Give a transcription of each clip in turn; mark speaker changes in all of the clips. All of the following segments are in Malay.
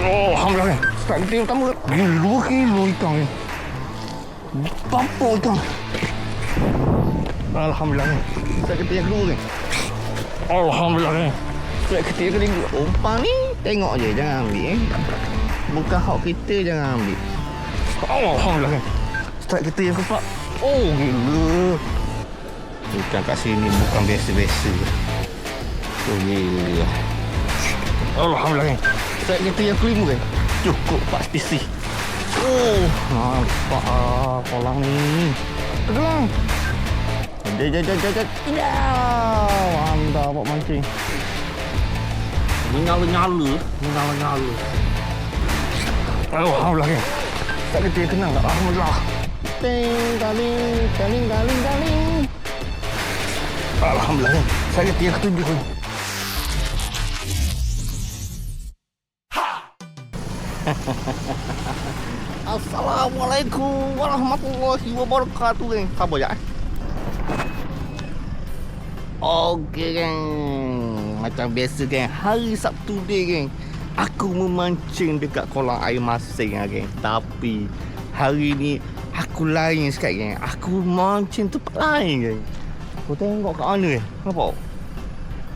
Speaker 1: Oh, alhamdulillah. Start kita yang pertama. 2 kilo ikan ni. Apa ikan? Alhamdulillah. Start kita yang kedua kan. Alhamdulillah. Start kita yang kedua. Umpan ni tengok je, jangan ambil Bukan hak kita, jangan ambil. Alhamdulillah. Start kita yang keempat. Oh, gila. Ikan kat sini bukan biasa-biasa. Oh, gila. Alhamdulillah. Start kita yang kelima kan. Cukup 4 spesies. Oh, nampak kolam ni. Tenggelam. Jajak. Ya, anda buat mancing. Menyala-nyala. Alhamdulillah. Tak kecil kenal tak? Alhamdulillah. Galing. Alhamdulillah. Saya kecil yang ketujuh ni. Assalamualaikum warahmatullahi wabarakatuh geng. Sabar ya. Okey geng. Macam biasa geng, hari Sabtu ni geng, aku memancing dekat kolam air masing geng. Tapi hari ni aku lain sikit geng. Aku mancing tempat lain geng. Kau tengok kat mana geng? Nampak?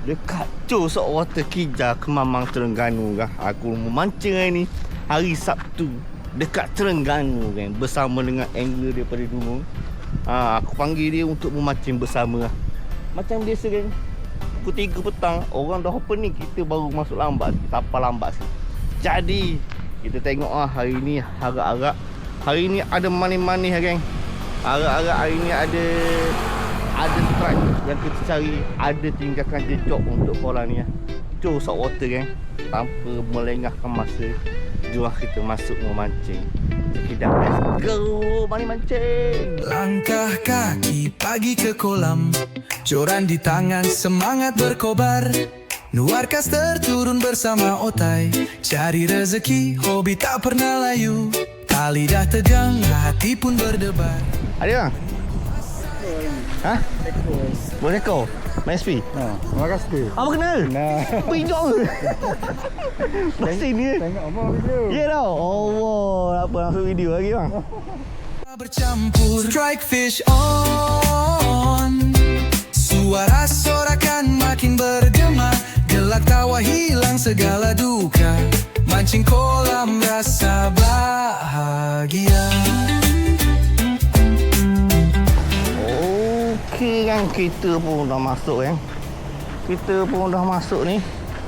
Speaker 1: Dekat Cosok Water Kija, Kemamang, Terengganu kan. Aku memancing hari ni, hari Sabtu, dekat Terengganu kan, bersama dengan angler daripada dulu. Aku panggil dia untuk memancing bersama. Macam biasa kan, pukul 3 petang, orang dah opening, kita baru masuk lambat. Sampai lambat sikit. Jadi, kita tengok hari ni harap-harap. Hari ni ada manis-manis geng. Harap-harap hari ni ada strike yang kita cari. Ada tinggalkan jejak untuk kolam ni. Cosok Water geng. Tanpa melengahkan masa, jom kita masuk memancing. Kita let's go mancing.
Speaker 2: Langkah kaki pagi ke kolam, joran di tangan semangat berkobar. Nuar caster turun bersama otai, cari rezeki hobi tak pernah layu. Tali dah tegang hati pun berdebar.
Speaker 1: Ada bang? Hah? Boleh ekor? Main SP?
Speaker 3: Terima kasih.
Speaker 1: Apa kenal?
Speaker 3: Nah,
Speaker 1: Pinjok ke? Masih ni.
Speaker 3: tengok apa video.
Speaker 1: Ya tau. Allah, apa masuk video lagi bang?
Speaker 2: Bercampur strike fish on, suara sorakan makin bergema. Gelak tawa hilang segala duka, mancing kolam rasa bahagia.
Speaker 1: Okey kan, kita pun dah masuk kan. Kita pun dah masuk ni.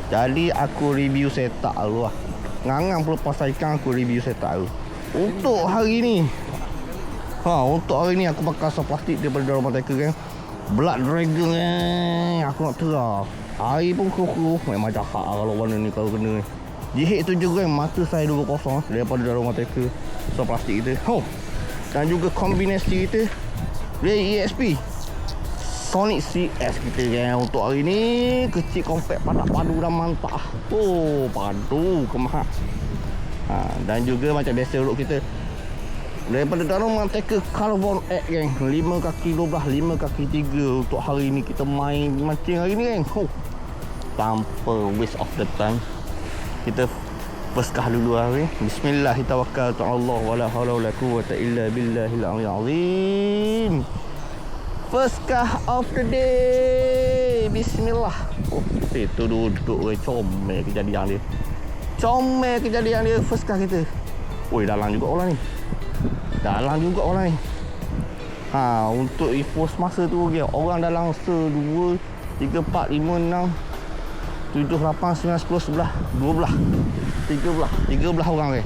Speaker 1: Jadi aku review setup dulu lah. Ngangang pelepas ikan aku review setup dulu. Untuk hari ni, untuk hari ni aku pakai asap plastik daripada dalam mereka kan. Blood Dragon aku nak terah. Air pun keruh-keruh. Memang jahat kalau warna ni kalau kena ni. Jihit tu juga kan, mata saya 2.0 daripada dalam mereka. Asap plastik kita. Dan juga kombinasi kita Ray EXP Sonic CS kita kan. Untuk hari ni kecil, compact, padat, padu dan mantap. Padu kemahak. Dan juga macam biasa urut kita daripada dalam Manteca Carbon X geng. 5 kaki 12, 5 kaki 3. Untuk hari ni kita main mancing hari ni geng. Tanpa waste of the time, kita peskah dulu hari. Bismillahirrahmanirrahim. Allah wala haula wala quwwata illa billahil aliyyil azim. Peskah of the day. Bismillah. Itu duduk comel kejadian dia. Comel kejadian dia peskah kita. Dalam juga orang ni. Untuk info semasa tu okay, orang dalam 1, 2, 3, 4, 5, 6, 7, 8, 9, 10, 11, 12, 13 orang okay.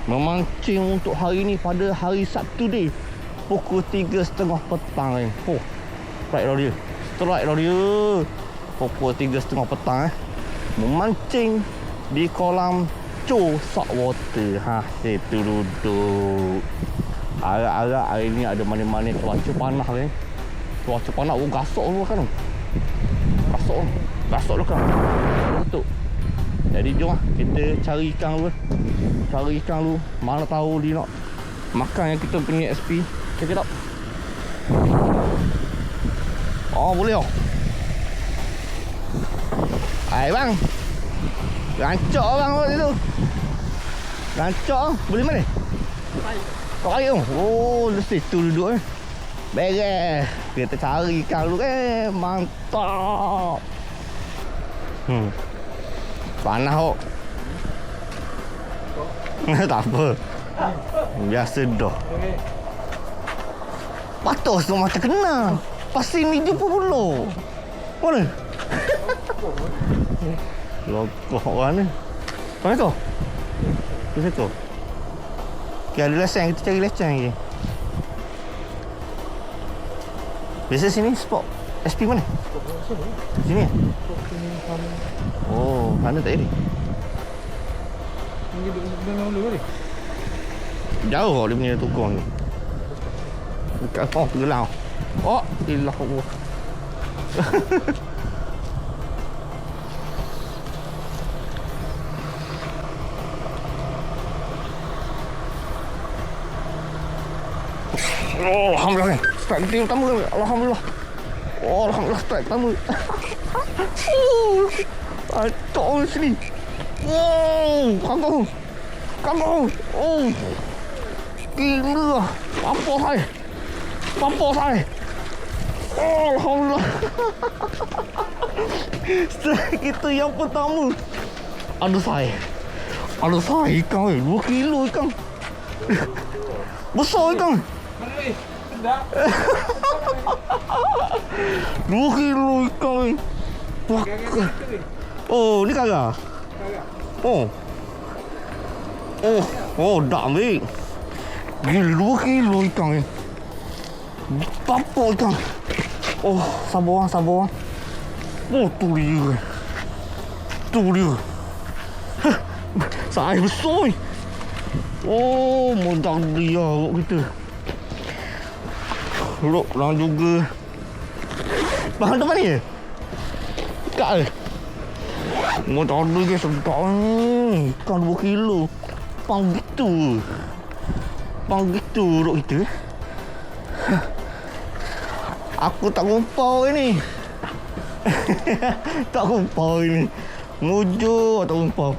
Speaker 1: Memancing untuk hari ni pada hari Sabtu ni pukul 3.30 petang Strike dah dia. Pukul 3.30 petang memancing di kolam Cosok Water. Situ duduk. Agak-agak hari ni ada mana-mana cuaca panas kan. Cuaca panas gasok dulu kan. Gasok dulu kan. Betul. Jadi jom kita cari ikan dulu. Mana tahu dia nak makan yang kita punya SP. Check it out. Boleh. Hai bang. Rancok orang waktu tu. Rancok. Boleh mana? Kau air tu. Oh, di situ duduk Beres. Kita cari ikan dulu Mantap. Panas kok. Tak apa. Biasa dah. Patut semua macam kena. Pasir ni jumpa pula. Mana? Lokoh orang ni. Mana kau? Di situ. Okay, ada lesen. Kita cari lesen lagi. Biasa sini spot SP mana? Sini. Oh, mana tak ada?
Speaker 3: Ini duduk dalam dulu ni.
Speaker 1: Jauh dia punya tukang ni. Dekat gelau. Oh, ilah Allah. Oh, alhamdulillah. Strike team pertama. Alhamdulillah. Oh, alhamdulillah strike pertama. Acok sini. Oh, kangkung. Kangkung. Oh. Gila. Apa saya? Apa saya? Oh, alhamdulillah. Strike itu yang pertama. Aduh saya. Aduh saya ikan 2 kilo ikan. Besar ikan.
Speaker 3: Mana ni? Sedap.
Speaker 1: 2 kilo ikan. Oh, ni kagak. Oh. Oh, oh, dah ambil. Gila 2 kilo ikan ni. Apa ikan? Oh, sabar sabar. Oh, tu dia. Tu dia. Saya besar ni. Oh, mudah dia kita. Lok lang juga. Bahan depan ni. Ikat ke? Mudah dia sedap ni. Ikan 2 kilo. Pang gitu. Pang gitu duk kita. Aku tak gumpau ni. Tak gumpau ni. Mujur tak gumpau.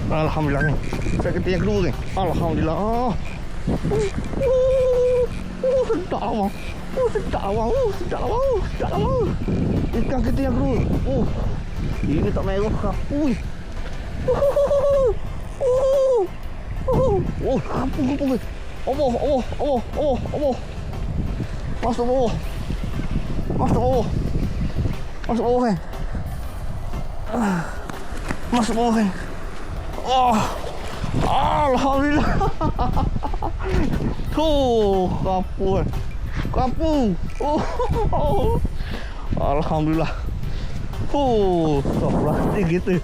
Speaker 1: Alhamdulillah ni. Saya kata yang kedua ni. Alhamdulillah. Sedap abang. Sedap abang. Sedap abang. Sedap abang. Ikan kita yang kedua. Ini tak merah kapui. Kapui. Allah. Masuk bawah. Masuk bawah. Masuk bawah kan. Masuk bawah kan. Oh, alhamdulillah. Kapu. Kapu. Oh. Alhamdulillah. Plastik gitu.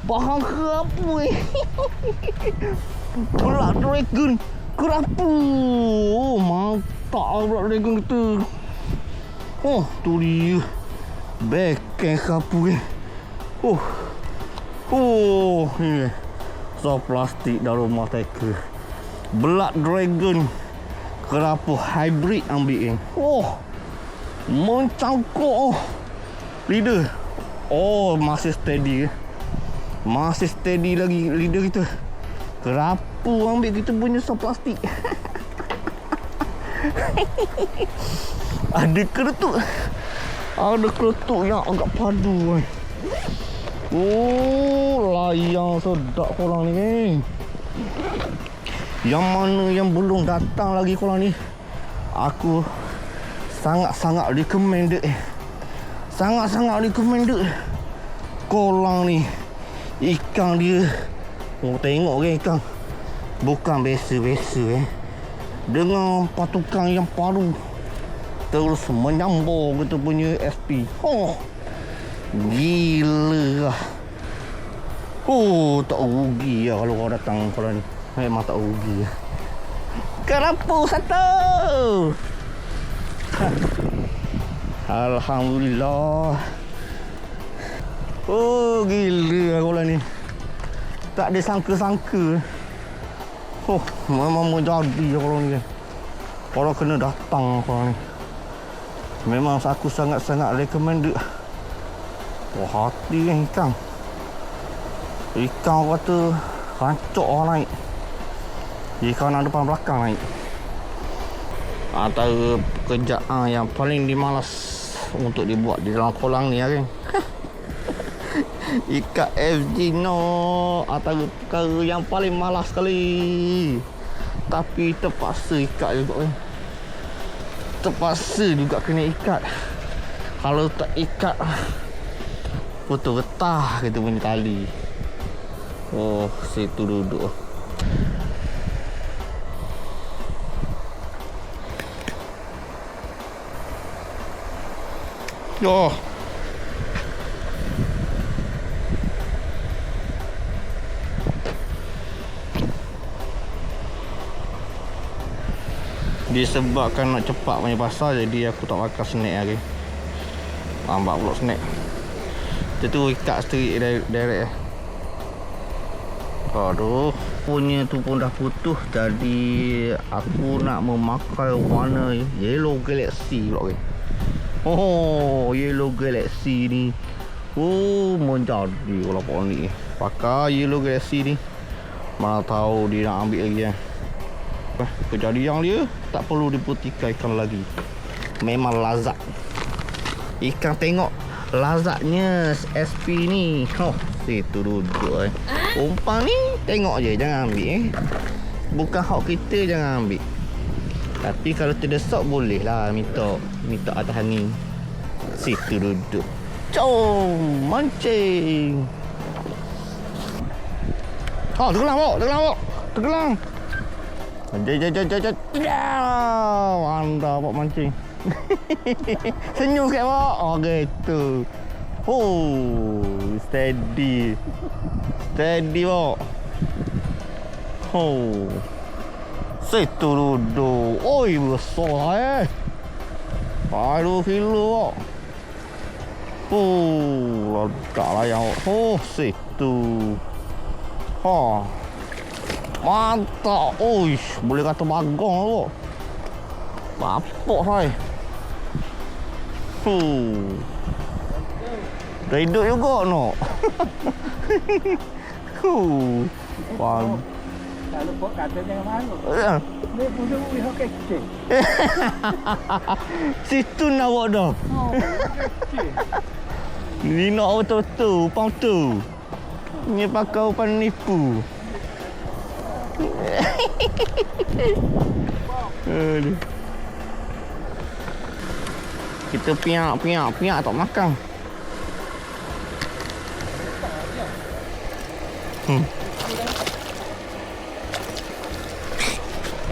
Speaker 1: Bahan kapu. Black Dragon. Kerapu. Mantap Black Dragon gitu. Oh, tu dia. Beken kapu ni. Ni. So plastik dalam rumah teka. Black Dragon kerapu hybrid ambil ni. Mencangkuk leader. Masih steady. Masih steady lagi leader kita. Kerapu ambil kita punya so plastik. Ada keretuk. Ada keretuk yang agak padu. Layang sedap korang ni. Yang mana yang belum datang lagi korang ni, aku sangat-sangat recommended. Sangat-sangat recommended korang ni. Ikan dia, tengok kan ikan. Bukan biasa-biasa dengan patukan yang paru. Terus menyambung kita punya SP. Gila lah. Tak rugi lah kalau kau datang korang ni. Memang tak rugi lah. Kerapu satu. Alhamdulillah. Oh, gila aku lah ni. Tak ada sangka-sangka. Oh, memang menjadi kalau ni. Kalau kena datang kalau ni. Memang aku sangat-sangat recommended. Wah, hati kan ikan. Ikan kata rancok orang naik. Ikan ada depan belakang naik. Antara pekerjaan yang paling dimalas untuk dibuat di dalam kolam ni kan. Ikat FG no antara perkara yang paling malas sekali. Tapi terpaksa ikat juga kan. Terpaksa juga kena ikat. Kalau tak ikat putus getah kita punya tali. Oh, situ duduk. Oh. Disebabkan nak cepat punya pasal, jadi aku tak makan snack lagi. Lambat pula snack. Kita tu ikat straight direct. Aduh, punya tu pun dah putus, jadi aku nak memakai warna Yellow Galaxy pula kan. Oh, Yellow Galaxy ni. Oh, menjadi kalau pun ni. Pakai Yellow Galaxy ni. Mana tahu dia nak ambil lagi kan. Kejadian dia tak perlu diputihkan lagi. Memang lazat. Ikan tengok lazatnya SP ni. Oh, situ duduk umpan ni tengok je, jangan ambil Bukan hak kita, jangan ambil. Tapi kalau terdesak boleh lah minta atas angin. Situ duduk. Jom mancing. Oh, tergelang. Jat. Anda buat mancing. Senyum sikit pak. Oh gitu. Oh, steady pak. Oh, situ duduk. Oi, besar 2 kilo pak. Oh, ledak layang. Oh, situ. Oh, mantap. Uish, boleh kata bagong tu. Papok saya. Dah hidup juga no. Wah.
Speaker 3: Kalau buat kata jangan malu.
Speaker 1: Ya.
Speaker 3: Dia punya wih kecil.
Speaker 1: Situ nak buat dah.
Speaker 3: Oh, kecil.
Speaker 1: Ni nak betul-betul upang tu. Ni pakai upang nipu. Kita piak tak makan.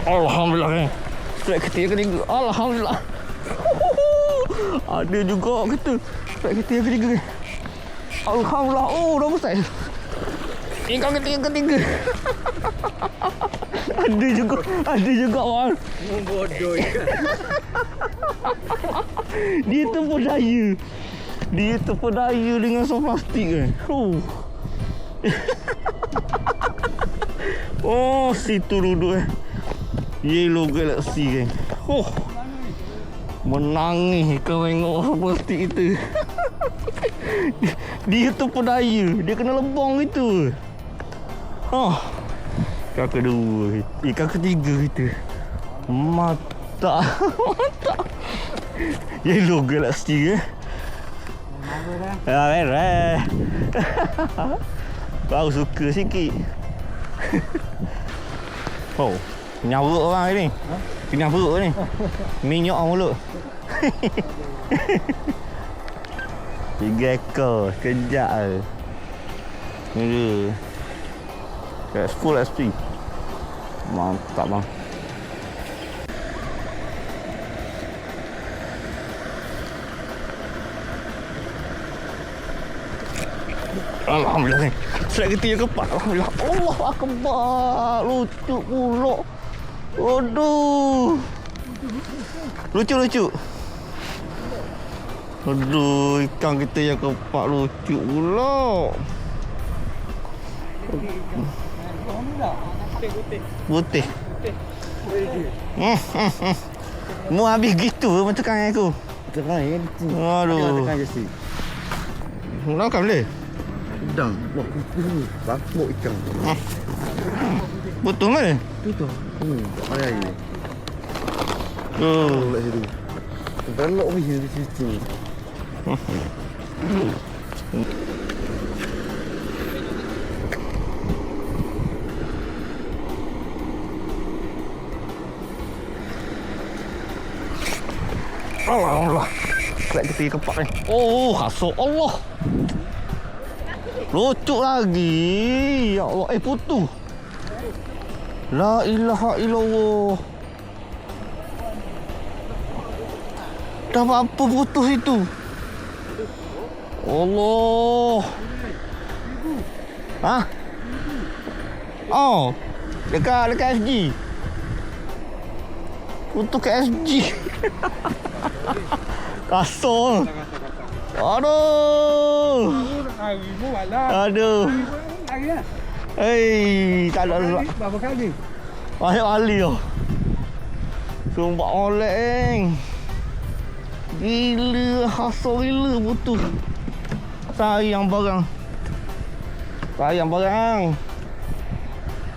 Speaker 1: Alhamdulillah kan. Strike ketiga. Alhamdulillah. Ada juga kita. Strike ketiga. Alhamdulillah. Oh, dah besar. Ikan ketiga. Ada juga wan.
Speaker 3: Bodoh ikan.
Speaker 1: Dia terpedaya dengan sos plastik kan. Oh, situ duduk Yellow Galaxy kan. Oh, menangis kau tengok sos plastik itu. Dia terpedaya. Dia kena lebong gitu. Oh, ikan kedua. Ikan ketiga kita. Mantap. Yellow Galaxy Ya, merah. Kau suka sikit. Oh, nyawa orang ni. Kena perut ni. Minyak mulut. 3 ekor. Kejap ke. Ni dia. Full SP. Mantap bang. Alhamdulillah. Strike ketiga keempat. Alhamdulillah. Allah akbar. Lucu pula. Aduh. Lucu. Aduh, ikan kita yang keempat lucu pula. Putih. Mu habis gitu macam kan aku.
Speaker 4: Tekan ya.
Speaker 1: Aduh.
Speaker 4: Tekan je si.
Speaker 1: Nak kan boleh?
Speaker 4: Udang. Wah, ini bakmo ikan.
Speaker 1: Betul mana?
Speaker 4: Itu. Ayah ini.
Speaker 1: Oh.
Speaker 4: Kat situ. Belok wih di situ.
Speaker 1: Allah. Kelak kita kepak ni. Oh, hasuk Allah. Lucu lagi. Ya Allah, putu. La ilaha illallah. Dah apa putus itu? Allah. Hah? Oh. Dekat SG. Putus ke SG. Kasar. Aduh. Aduh. Hei, tak ada.
Speaker 3: Berapa kali?
Speaker 1: Banyak kali oh. Sumpah oleng. Gila, hasar gila putus. Sayang barang.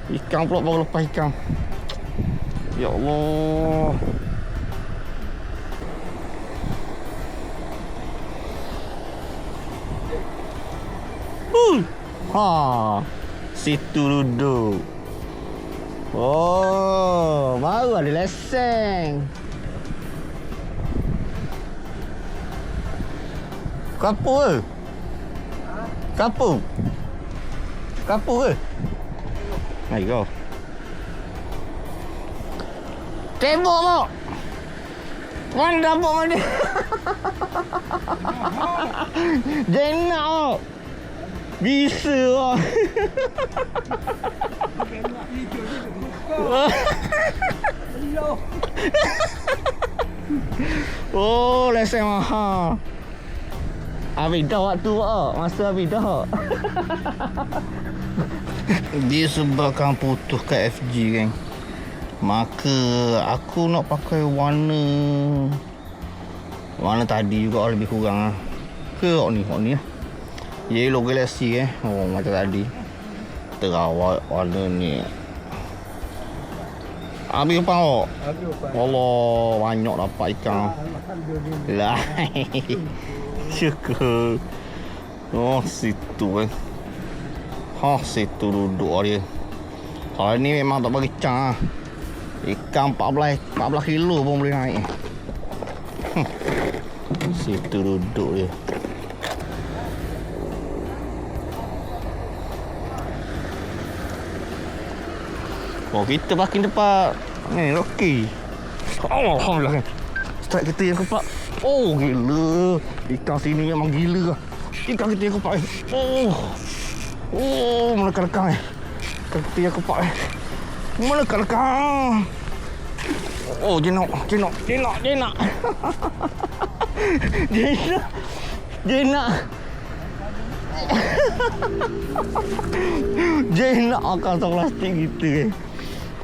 Speaker 1: Ikan pula baru lepas ikan. Ya Allah. Ha. Situ duduk. Oh, baru ada lesen. Kapur ke? Kapur ke? Ayo. Tembok mak. Mana dapat mana? Jenak mak. Bisa mak. Oh, lesen mahal. Habis dah waktu mak. Masa habis dah. Disebabkan putus kat FG kan. Maka aku nak pakai warna tadi juga lebih kurang lah. Ke ni lah. Yellow Galaxy Oh, macam tadi. Terawat warna ni. Habis apa awak? Allah, banyak dapat ikan. Lah. Syukur. Oh, situ kan. Situ duduk dia. Hari ni memang tak bagi cang lah. Ikan 14 kilo pun boleh naik. Situ duduk dia. Oh, kita parking depan ni Rocky. Alhamdulillah kan. Strike kita yang kepak. Oh, gila. Ikan sini memang gila lah. Ikan kita yang kepak ni. Oh, melekat-lekat ni. Ikan kita yang kepak ni. Melekat-lekat. Oh, jenak. Jenak. Jenak kantong plastik kita kan.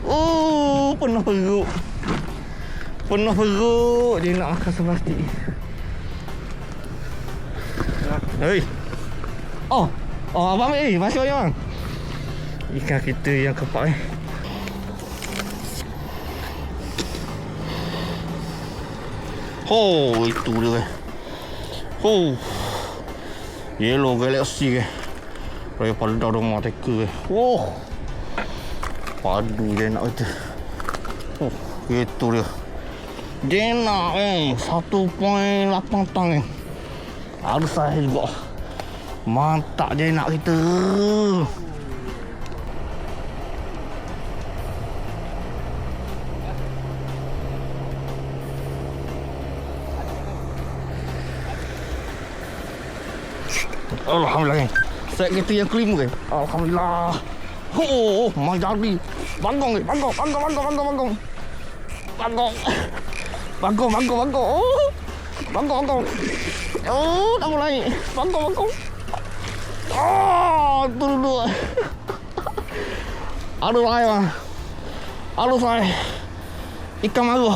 Speaker 1: Oh, penuh perut jenak kantong plastik. Hei. Oh, abang masih banyak bang. Ikan kita yang kepak ni. Oh, itu dia. Oh. Yellow Galaxy ke. Daripada rumah teka ke. Oh. Padu dia nak kata. Oh, itu dia. Dia nak 1.8 ton Ada saya juga. Mantap dia nak kita. Alhamdulillah. Set kita yang kelima kan. Alhamdulillah. Oh, mai jadi. Banggong. Bangkok. Bangkok. Oh. Bangkok. Oh, tak mulai. Bangkok. Oh, tu duduk. Aduh, lai bang. Aduh, lai. Ikan maru.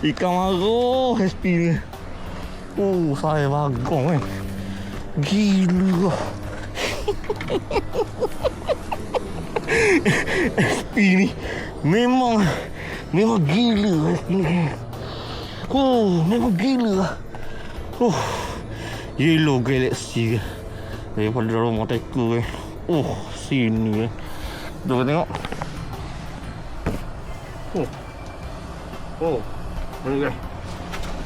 Speaker 1: Ikan maru. SP ni. Saya bagong Gila. SP ni memang gila SP ni. Memang gila. Yellow Galaxy daripada rumah teku sini Tuh tengok. Ini guys.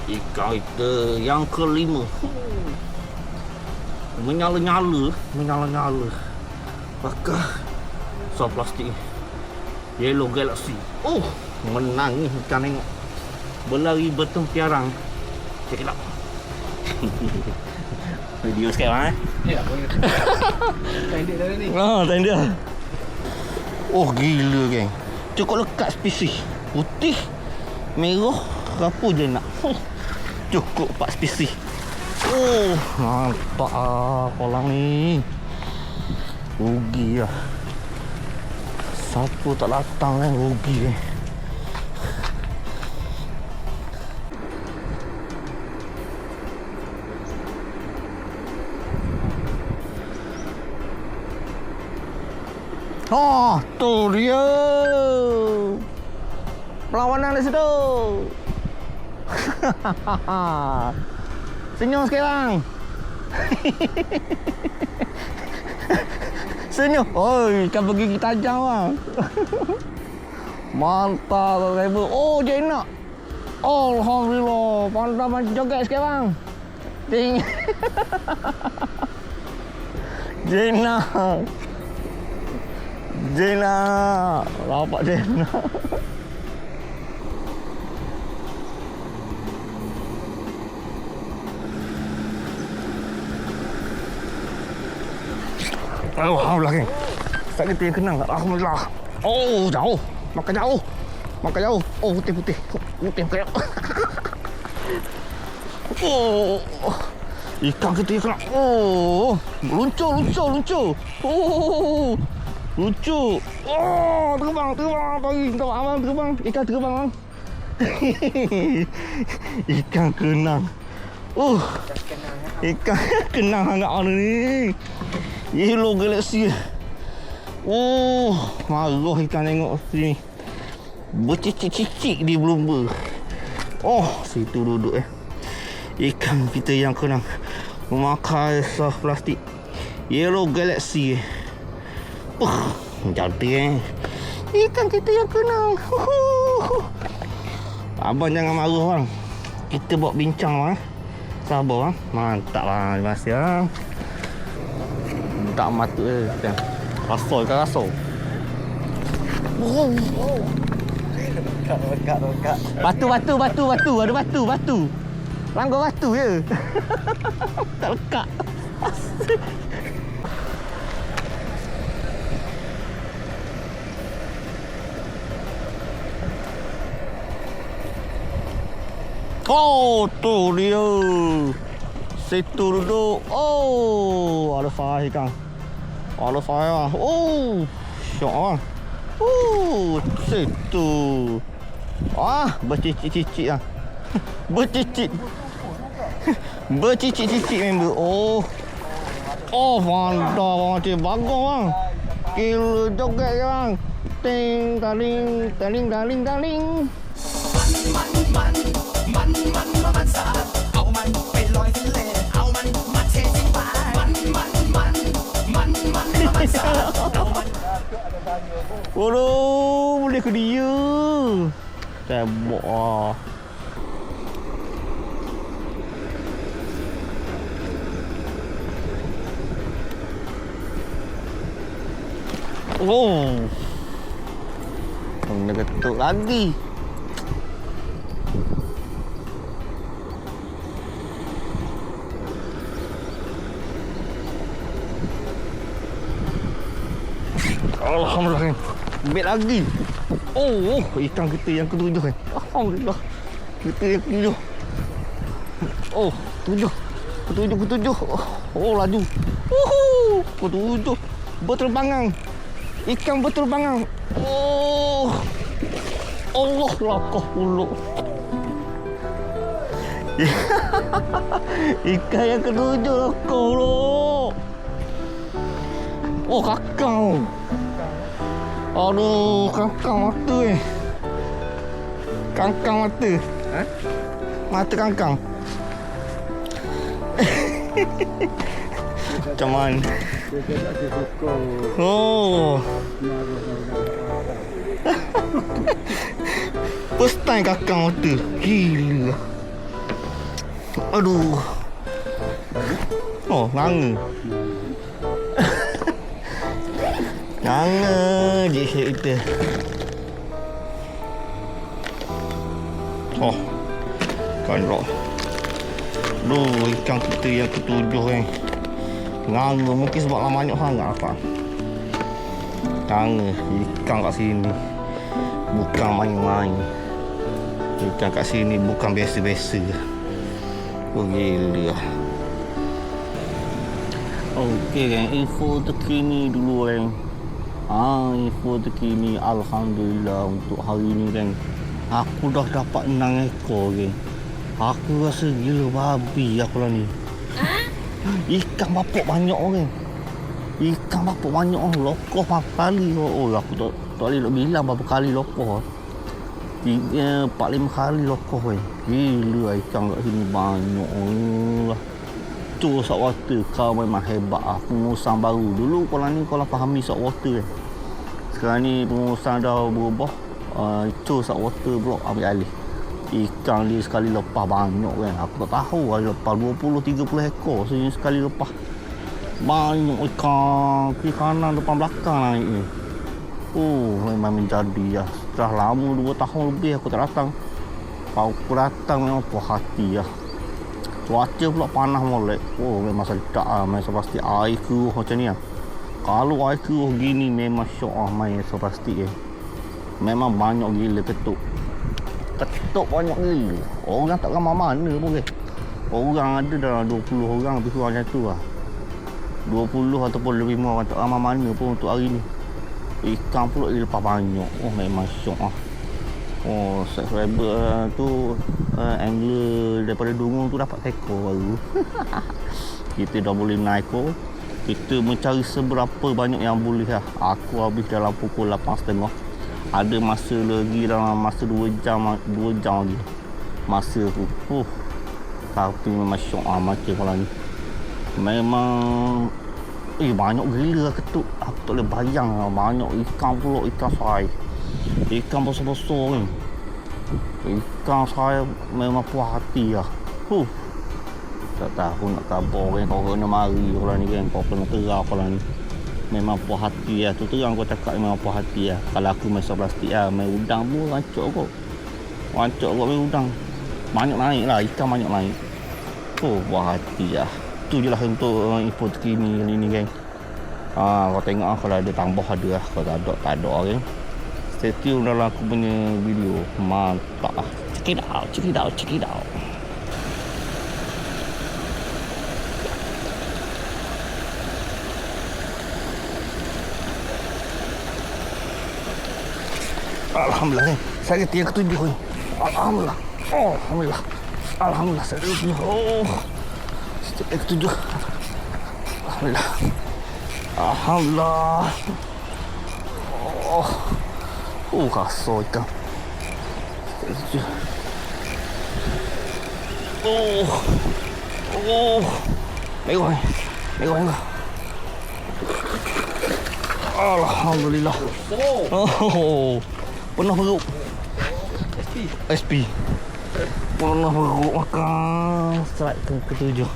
Speaker 1: Ikan kita yang kelima. Menyala-nyala. Pakai so plastik Yellow Galaxy. Menang ni ikan tengok. Berlari bertempiarang. Check it out. Video sikit bang
Speaker 3: Ya, boleh. Tanduk dah ni.
Speaker 1: tanda. Gila geng. Cukup lekat spesies. Putih, merah, apa je nak. Cukup 4 spesies. Mantap kolam ni. Rugi lah. Siapa tak datang kan rugi kan. Tu dia. Perlawanan di situ. Senyum sikit bang. Senyum. Ikan bergigi tajam bang. Mantap driver. Jenak. Alhamdulillah. Pandai macam joget sikit bang. Ting. Jena. Rapat Jena. Alhamdulillah kan. Sakit yang kenang. Alhamdulillah. Jauh. Makan jauh. Putih kayak. Ikan kita yang kenang. Luncur. Lucu. Terbang pagi. Tengok abang terbang. Ikan terbang bang. Ikan kenang. Ikan kenang hangat ni. Yellow Galaxy. Marah ikan tengok sini. Bercicik-cicik di belumba. Situ duduk Ikan kita yang kenang memakai soft plastik Yellow Galaxy. Jadi ikan kita yang kenang. Abang jangan marah bang. Kita buat bincang bang. Sabar bang. Mantap bang. Terima kasih bang. Tak matu Rasol kan rasol.
Speaker 4: Rokat.
Speaker 1: Batu. Ada batu. Langgar batu je. Tak lekat. Tu dia. Situ duduk. Ada faham ikan. Ada faham. Syok bang. Situ. Bercicik-cicik lah. Bercicik-cicik member. Mantap bang. Macam bagus bang. Kira joget je bang. Ting, taling. Waduh, boleh ke dia. Tembok lah. Kena ketuk lagi. Alhamdulillah. Bet lagi. Oh, ikan kita yang ketujuh kan. Alhamdulillah. Kita yang ketujuh. Oh, ketujuh. Oh, laju. Ketujuh. Berterbangan. Ikan berterbangan. Oh. Allah lakah pula. Ikan yang ketujuh lakah pula. Oh, kakang. Aduh, kangkang mata Kangkang mata.
Speaker 3: Ha?
Speaker 1: Mata kangkang. Macam mana? Oh. First time kakang mata. Gila. Aduh. Oh, nganga. Nganga je syek kita. Oh. Kan roh. Duh, ikan kita yang ketujuh kan. Nganga mungkin sebab lama banyak sangat apa. Nganga ikan kat sini. Bukan main-main. Ikan kat sini bukan biasa-biasa. Oh gila. Okey kan, info terkini dulu kan. Info terkini alhamdulillah untuk hari ni kan. Aku dah dapat 6 ekor kan. Aku rasa gila babi aku lah ni. Ikan bapak banyak kan. Ikan bapak banyak lokoh berapa kali. Oh aku tak boleh nak bilang berapa kali lokoh. 4-5 kali lokoh kan. Gila ikan kat sini banyak lah. Tu saltwater kau memang hebat lah. Pengurusan baru. Dulu kolam ni kolam Fahmi saltwater kan. Sekarang ni pengurusan dah berubah. Itu saltwater pula ambil alih. Ikan dia sekali lepas banyak kan. Aku tak tahu hari lepas 20-30 ekor sekali lepas. Banyak ikan kiri kanan depan belakang naik ni. Oh memang menjadi lah. Setelah lama 2 tahun lebih aku tak datang. Kalau aku datang memang puas hati lah. Cuaca pula panas molek. Oh memang sedap lah main plastik. Air keruh macam ni lah. Kalau air keruh gini memang syok lah main plastik eh. Memang banyak gila ketuk. Ketuk banyak gila. Orang tak ramai mana pun ke. Orang ada dalam 20 orang lebih kurang macam tu lah. 20 ataupun lebih orang tak ramai mana pun untuk hari ni. Ikan pula dia lepas banyak. Oh memang syok lah. Oh subscriber tu angler daripada Dungung tu dapat ekor baru. Kita dah boleh naik ekor. Kita mencari seberapa banyak yang boleh lah. Aku habis dalam pukul 8.30. Ada masa lagi dalam masa 2 jam lagi masa tu. Tapi memang syok lah macam kolam ni. Memang banyak gila ketuk. Aku tak boleh bayang lah. Banyak ikan pula, ikan sai. Ikan besar-besar ni. Ikan saya memang puas hati lah. Tak tahu nak kabar kan. Kau kena mari kolam ni kan. Kau kena terang kolam ni. Memang puas hati lah. Tu terang kau cakap memang puas hati lah. Kalau aku main plastik lah. Main udang pun rancuk kot. Rancuk kot main udang. Banyak naik lah. Ikan banyak naik. Puas hati lah. Tu je lah untuk info terkini kali ni kan. Kau tengok lah kalau ada tambah ada lah. Kalau tak ada kan. Stay tune dalam aku punya video. Mantap lah. Check it out. Alhamdulillah ni. Saya yang ketujuh ni. Alhamdulillah. Alhamdulillah saya ketujuh. Saya yang ketujuh. Alhamdulillah. Kasar ikan. Mega. Alhamdulillah. Penuh perut. SP. Penuh perut makan. Strike ketujuh.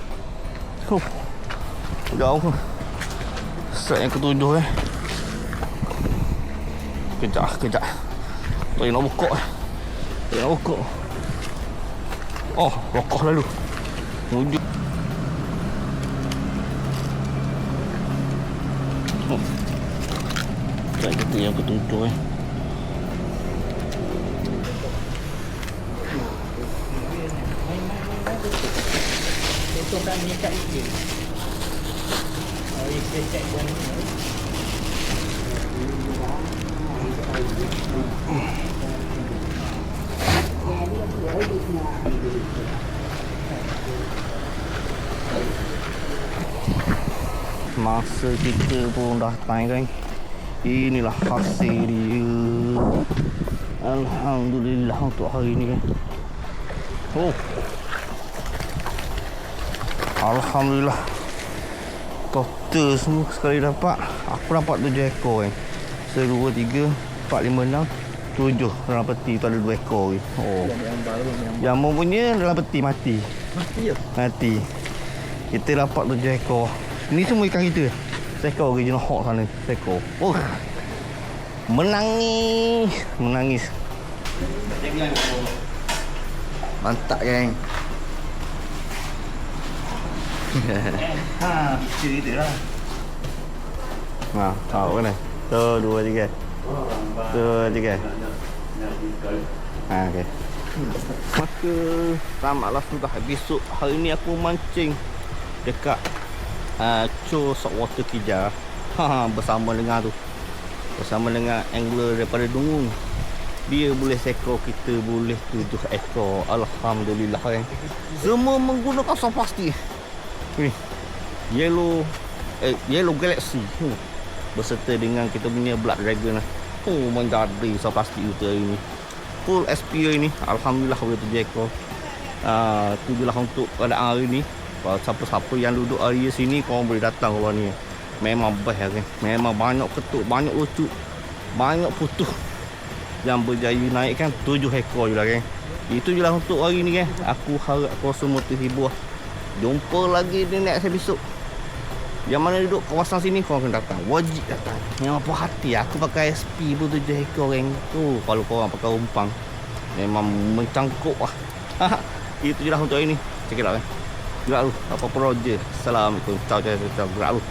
Speaker 1: Jauh. Strike yang ketujuh Kejap. Tak nak buka. Rokok lalu. Wujud. Strike kita yang ketujuh
Speaker 3: Tutup dah menyekat sikit. Oh, ia cek buang ni.
Speaker 1: Masa kita pun dah time kan. Inilah hasil dia. Alhamdulillah untuk hari ni kan. Oh. Alhamdulillah. Total semua sekali dapat. Aku dapat 7 ekor kan. 1, 2, 3, 4, 5, 6, 7 dalam peti tu ada 2 ekor ni. Oh.
Speaker 4: Yang baru yang
Speaker 1: Yang punya dalam peti mati.
Speaker 4: mati ya.
Speaker 1: Mati. Kita dapat 7 ekor. Ni semua ikan kita. Seekor original hawk sana. Seekor. Oh. Menangis. Menangis.
Speaker 4: Mantap geng.
Speaker 1: Ha, cerita lah. Nah, tahu kan? 1, 2, 3. 1, 2, 3. Ha, okey. Maka selamatlah sudah besok hari ni aku mancing dekat Cho Saltwater Kija. Bersama dengan tu. Bersama dengan angler daripada Dungun. Dia boleh seekor, kita boleh 7 ekor. Alhamdulillah kan. Semua menggunakan saus plastik. Ni. Yellow Galaxy. Berserta dengan kita punya Blood Dragon lah. Menjadi saus plastik kita hari ni. Full SPA ni. Alhamdulillah boleh 7 ekor. Tu je lah untuk keadaan hari ni. Kalau siapa-siapa yang duduk area sini, korang boleh datang ke bawah ni. Memang best kan. Memang banyak ketuk, banyak lucuk, banyak putus yang berjaya naikkan 7 ekor je lah kan. Itu je lah untuk hari ni kan. Aku harap korang semua terhibur. Jumpa lagi di next episode. Yang mana duduk kawasan sini, korang kena datang. Wajib datang. Yang apa hati, aku pakai SP pun 7 ekor kan. Tu kalau korang pakai umpan, memang mencangkuk lah. Itu je lah untuk hari ni. Check it out kan. Gerak lu. Apa-apa Roger. Assalamualaikum. Ciao. Gerak lu.